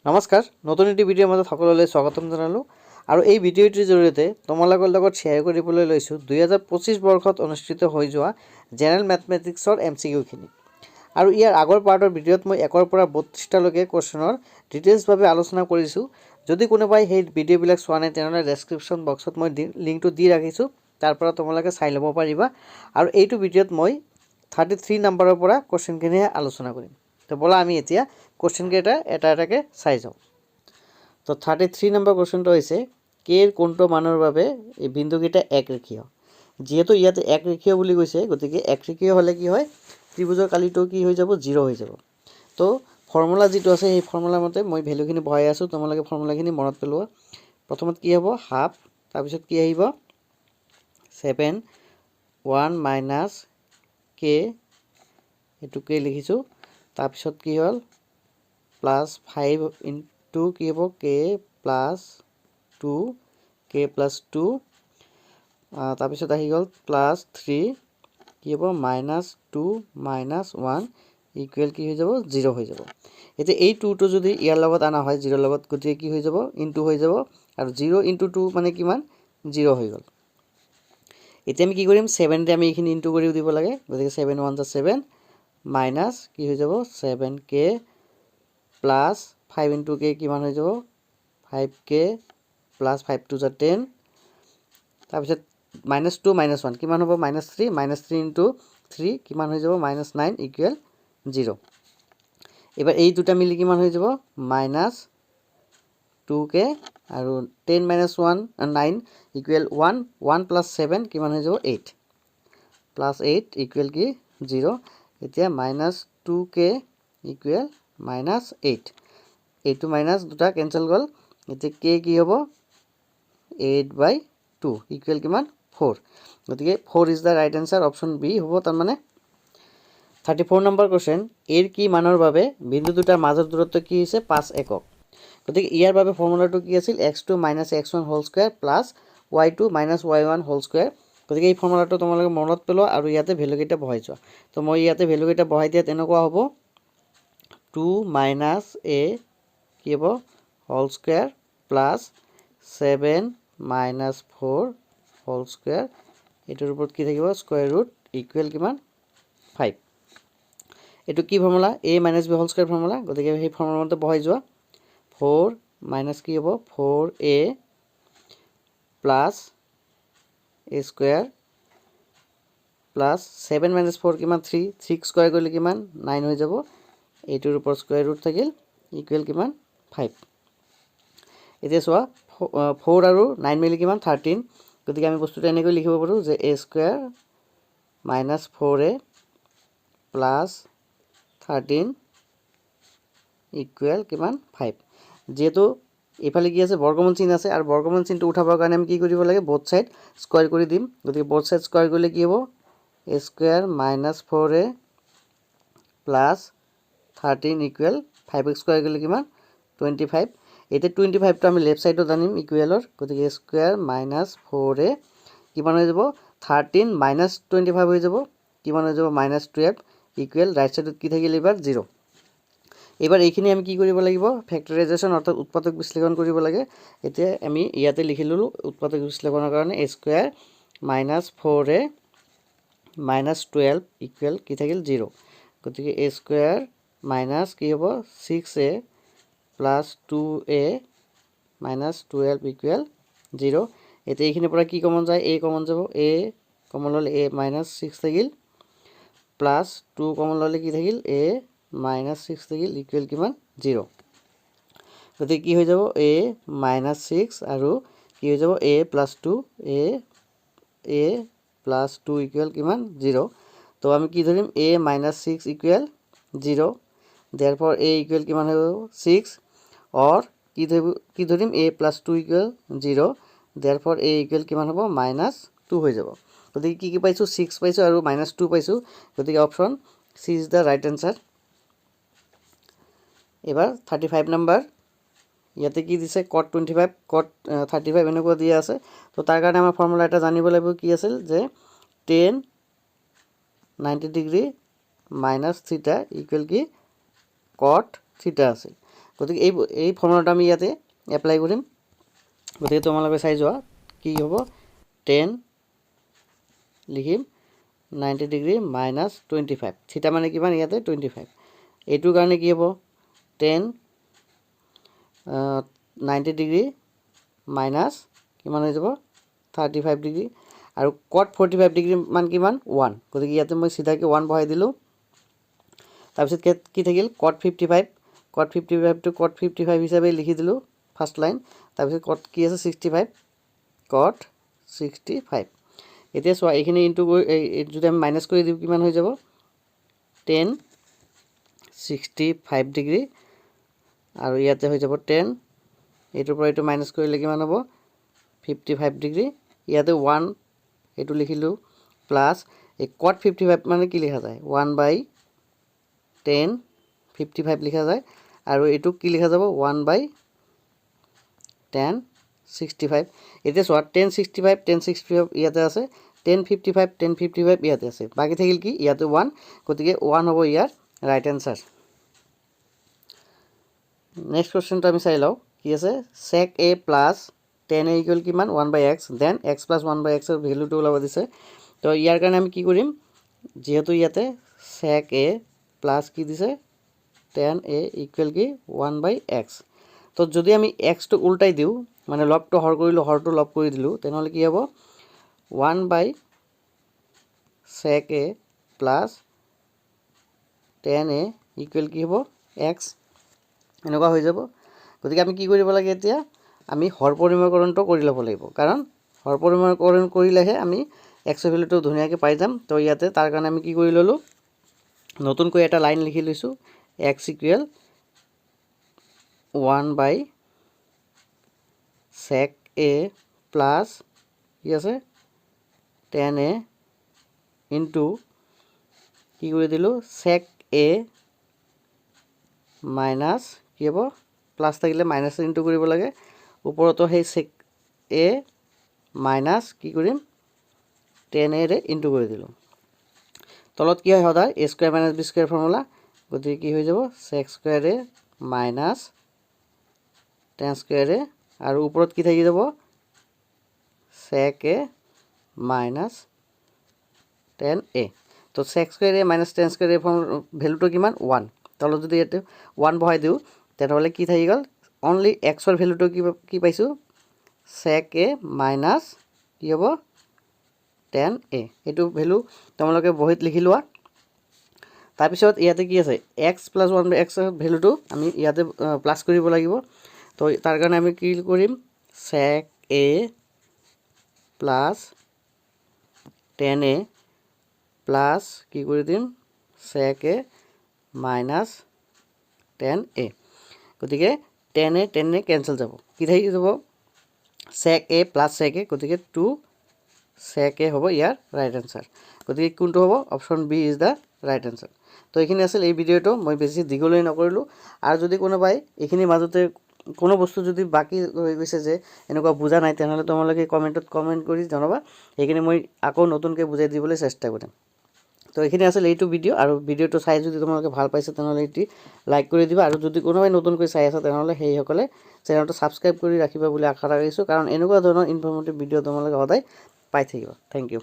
নমস্কাৰ নতুন এটি ভিডিঅ'ৰ মাজত সকলোলৈ স্বাগতম জনালোঁ আৰু এই ভিডিঅ'টিৰ জৰিয়তে তোমালোকৰ লগত শ্বেয়াৰ কৰিবলৈ লৈছোঁ 2025 বৰ্ষত অনুষ্ঠিত হৈ যোৱা জেনেৰেল মেথমেটিক্সৰ MCQ আৰু ইয়াৰ আগৰ পাৰ্টৰ ভিডিঅ'ত মই 1ৰ পৰা 32টালৈকে কোৱেশ্যনৰ ডিটেইলছভাৱে আলোচনা কৰিছোঁ। যদি কোনোবাই সেই ভিডিঅ'বিলাক চোৱা নাই তেনেহ'লে ডেছক্ৰিপশ্যন বক্সত মই লিংকটো দি ৰাখিছোঁ, তাৰ পৰা তোমালোকে চাই ল'ব পাৰিবা। আৰু এইটো ভিডিঅ'ত মই 33 নম্বৰৰ পৰা কোৱেশ্যনখিনি আলোচনা কৰিম। তো বলা আমি এতিয়া কোৱেশ্যন কেইটা এটা এটাকে চাই যাওঁ। তো 33 নম্বৰ কোৱেশ্যনটো হৈছে কেৰ কোনটো মানৰ বাবে এই বিন্দুকেইটা একৰেখীয়। যেহেতু ইয়াতে একৰেখীয় বুলি কৈছে, গতিকে একৰেখীয় হ'লে কি হয়, ত্ৰিভুজৰ কালিটো কি হৈ যাব, 0 হৈ যাব। তো ফৰ্মুলা যিটো আছে সেই ফৰ্মুলা মতে মই ভেলুখিনি বহাই আছোঁ, তোমালোকে ফৰ্মুলাখিনি মনত পেলোৱা। প্ৰথমত কি হ'ব, হাফ, তাৰপিছত কি আহিব 7 1 মাইনাছ কে, এইটো কে লিখিছোঁ। তাৰপিছত কি হ'ল প্লাছ 5 ইনটু কি হ'ব কে প্লাছ 2, কে প্লাছ 2, তাৰপিছত আহি গ'ল প্লাছ 3 কি হ'ব মাইনাছ 2 মাইনাছ 1 ইকুৱেল কি হৈ যাব, 0 হৈ যাব। এতিয়া এই 2টো যদি ইয়াৰ লগত অনা হয় 0ৰ লগত, গতিকে কি হৈ যাব, ইনটু হৈ যাব, আৰু 0 ইনটু 2 মানে কিমান, 0 হৈ গ'ল। এতিয়া আমি কি কৰিম, 7 আমি এইখিনি ইনটু কৰি দিব লাগে, গতিকে 7 1 = 7 মাইনাছ কি হৈ যাব 7k প্লাছ 5 ইনটু কে কিমান হৈ যাব 5k প্লাছ 5 2 = 10, তাৰপিছত মাইনাছ 2 মাইনাছ 1 কিমান হ'ব -3 ইনটু 3 কিমান হৈ যাব -9 ইকুৱেল 0। এবাৰ এই দুটা মিলি কিমান হৈ যাব -2k আৰু 10 - 1 9 ইকুৱেল 1 1 + 7 কিমান হৈ যাব 8 প্লাছ 8 ইকুৱেল কি 0। এতিয়া -2k ইকুৱেল -8, এইটো মাইনাছ দুটা কেঞ্চেল গ'ল। এতিয়া k কি হ'ব 8/2 ইকুৱেল কিমান 4, গতিকে 4 is the right answer, option B হ'ব। তাৰমানে 34 নম্বৰ কুৱেশ্যন, এৰ কি মানৰ বাবে বিন্দু দুটাৰ মাজৰ দূৰত্ব কি হৈছে 5 একক। গতিকে ইয়াৰ বাবে ফৰ্মুলাটো কি আছিল, x2 - x1 whole square plus y2 - y1 whole square. গতিকে এই ফৰ্মুলাটো তোমালোকে মনত পেলোৱা আৰু ইয়াতে ভেলুকেইটা বহাই যোৱা। তো মই ইয়াতে ভেলুকেইটা বহাই দিয়াত এনেকুৱা হ'ব 2 - a কি হ'ব whole square plus 7 - 4 whole square, এইটোৰ ওপৰত কি থাকিব স্কুৱেৰ ৰুট ইকুৱেল কিমান 5। এইটো কি formula, a - b whole square formula, গতিকে সেই ফৰ্মুলা মতে বহাই যোৱা। 4 মাইনাছ কি হ'ব 4a plus a square plus 7 - 4 কিমান 3 স্কুৱেৰ কৰিলে কিমান 9 হৈ যাব, এইটোৰ ওপৰত স্কুৱেৰ ৰুট থাকিল ইকুৱেল কিমান 5। এতিয়া চোৱা 4 আৰু 9 মিলি কিমান 13, গতিকে আমি বস্তুটো এনেকৈ লিখিব পাৰোঁ যে a square minus 4a plus 13 equal কিমান 5। যিহেতু এইফালে কি আছে বৰ্গমূল চিন আছে, আৰু বৰ্গমূল চিনটো উঠাবৰ কাৰণে আমি কি কৰিব লাগে, বোথ ছাইড স্কুৱেৰ কৰি দিম। গতিকে বোথ ছাইড স্কুৱেৰ কৰিলে কি হ'ব a square minus 4a plus 13 equal 5 square কৰিলে কিমান 25। এতিয়া 25টো আমি লেফ্ট ছাইডত আনিম ইকুৱেলৰ, গতিকে a স্কুৱেৰ মাইনাছ 4a কিমান হৈ যাব 13 মাইনাছ 25 হৈ যাব, কিমান হৈ যাব -12 ইকুৱেল ৰাইট ছাইডত কি থাকিল এইবাৰ 0। এইবাৰ এইখিনি আমি কি কৰিব লাগিব, ফেক্টৰাইজেশ্যন অৰ্থাৎ উৎপাদক বিশ্লেষণ কৰিব লাগে। এতিয়া আমি ইয়াতে লিখি ল'লোঁ উৎপাদক বিশ্লেষণৰ কাৰণে a square minus 4a minus 12 equal কি থাকিল 0, গতিকে a স্কুৱেৰ মাইনাছ কি হ'ব 6a plus 2a minus 12 equal 0। এতিয়া এইখিনিৰ পৰা কি কমন যায়, a কমন যাব, a কমন ল'লে a মাইনাছ 6 থাকিল প্লাছ 2 কমন ল'লে কি থাকিল a মাইনাছ 6 থাকিল ইকুৱেল কিমান 0। গতিকে কি হৈ যাব a মাইনাছ 6 আৰু কি হৈ যাব a plus 2 a plus 2 equal কিমান 0। তো আমি কি ধৰিম a minus 6 equal 0, দেৰফৰ a equal কিমান হৈ যাব 6, অৰ কি ধৰিম a plus 2 equal 0, দেৰফৰ a equal কিমান হ'ব -2 হৈ যাব। গতিকে কি পাইছোঁ 6 পাইছোঁ আৰু -2 পাইছোঁ, গতিকে option C is the right answer. এবাৰ 35 নম্বৰ, ইয়াতে কি দিছে cot 25 cot 35 এনেকুৱা দিয়া আছে। তো তাৰ কাৰণে আমাৰ ফৰ্মুলা এটা জানিব লাগিব, কি আছিল যে tan 90 ডিগ্ৰী মাইনাছ থিটা ইকুৱেল কি cot থিটা আছিল। গতিকে এই ফৰ্মুলাটো আমি ইয়াতে এপ্লাই কৰিম। গতিকে তোমালোকে চাই যোৱা কি হ'ব, 10 লিখিম 90 ডিগ্ৰী মাইনাছ 25, থিটা মানে কিমান ইয়াতে 25, এইটোৰ কাৰণে কি হ'ব 10 90 ডিগ্ৰী মাইনাছ কিমান হৈ যাব 35 ডিগ্ৰী, আৰু কট 45 ডিগ্ৰী মান কিমান 1, গতিকে ইয়াতে মই চিধাকৈ 1 বহাই দিলোঁ। তাৰপিছত কি থাকিল কট 55, কট 55টো কট 55 হিচাপে লিখি দিলোঁ ফাৰ্ষ্ট লাইন। তাৰপিছত কট কি আছে 65, কট 65। এতিয়া চোৱা এইখিনি ইনটু যদি আমি মাইনাছ কৰি দিওঁ কিমান হৈ যাব 10 65 ডিগ্ৰী, আৰু ইয়াতে হৈ যাব 10, এইটোৰ পৰা এইটো মাইনাছ কৰিলে কিমান হ'ব 55 ডিগ্ৰী, ইয়াতে 1 এইটো লিখিলোঁ প্লাছ এই কট 55 মানে কি লিখা যায় 1/10 55 লিখা যায়, আৰু এইটো কি লিখা যাব 1/10 65। এতিয়া চোৱা 10 65 10 65 ইয়াতে আছে, 10 55 10 55 ইয়াতে আছে, বাকী থাকিল কি ইয়াতে 1, গতিকে 1 হ'ব ইয়াৰ ৰাইট এনচাৰ। নেক্সট কুৱেশ্যনটো আমি চাই লওঁ কি আছে, sec a plus 10a equal কিমান 1/x, then x plus 1/x ৰ ভেলুটো ওলাব দিছে। তো ইয়াৰ কাৰণে আমি কি কৰিম, যিহেতু ইয়াতে sec a প্লাছ কি দিছে 10a ইকুৱেল কি 1/x, তো যদি আমি xটো উল্টাই দিওঁ মানে লবটো হৰ কৰিলোঁ হৰটো লব কৰি দিলোঁ, তেনেহ'লে কি হ'ব 1/sec a plus 10a equal কি হ'ব x, এনেকুৱা হৈ যাব। গতিকে আমি কি কৰিব লাগে, এতিয়া আমি হৰ পৰিমেয়কৰণটো কৰি ল'ব লাগিব, কাৰণ হৰ পৰিমেয়কৰণ কৰিলেহে আমি এক্সৰ ভেলুটো ধুনীয়াকৈ পাই যাম। তো ইয়াতে তাৰ কাৰণে আমি কি কৰি ল'লোঁ, নতুনকৈ এটা লাইন লিখি লৈছোঁ, x equal 1/sec a plus কি আছে 10a ইনটু কি কৰি দিলোঁ sec a মাইনাছ কি হ'ব প্লাছ থাকিলে মাইনাছ ইনটু কৰিব লাগে, ওপৰতো সেই sec a মাইনাছ কি কৰিম 10a ৰে ইনটু কৰি দিলোঁ, তলত কি হয় সদায় a square minus B square formula, গতিকে কি হৈ যাব sec square a minus 10 square a, আৰু ওপৰত কি থাকি যাব sec a মাইনাছ 10a। তো sec square a minus 10 square a ভেলুটো কিমান 1, তলত যদি ইয়াতে 1 বহাই দিওঁ তেনেহ'লে কি থাকি গ'ল অনলি এক্সৰ ভেলুটো কি পাইছোঁ sec a মাইনাছ কি হ'ব 10a, এইটো ভেলু তোমালোকে বহীত লিখি লোৱা। তাৰপিছত ইয়াতে কি আছে x প্লাছ 1/x ভেলুটো আমি ইয়াতে প্লাছ কৰিব লাগিব। তো তাৰ কাৰণে আমি কি কৰিম sec a plus 10a plus কি কৰি দিম sec a মাইনাছ 10a, গতিকে 10a কেঞ্চেল যাব, কি থাকি যাব sec a plus sec a, গতিকে 2 sec a হ'ব ইয়াৰ ৰাইট এনচাৰ। গতিকে কোনটো হ'ব option B is the right answer. তো এইখিনি আছিল এই ভিডিঅ'টো, মই বেছি দীঘলীয়া নকৰিলোঁ, আৰু যদি কোনোবাই এইখিনিৰ মাজতে কোনো বস্তু যদি বাকী হৈ গৈছে যে এনেকুৱা বুজা নাই, তেনেহ'লে তোমালোকে কমেণ্টত কমেণ্ট কৰি জনাবা, সেইখিনি মই আকৌ নতুনকৈ বুজাই দিবলৈ চেষ্টা কৰিম। তো এইখিনি আছিল এইটো ভিডিঅ', আৰু ভিডিঅ'টো চাই যদি তোমালোকে ভাল পাইছে তেনেহ'লে এটি লাইক কৰি দিবা, আৰু যদি কোনোবাই নতুনকৈ চাই আছে তেনেহ'লে সেইসকলে চেনেলটো ছাবস্ক্ৰাইব কৰি ৰাখিবা বুলি আশা ৰাখিছোঁ, কাৰণ এনেকুৱা ধৰণৰ ইনফৰ্মেটিভ ভিডিঅ' তোমালোকে সদায় পাই থাকিবা। Thank U.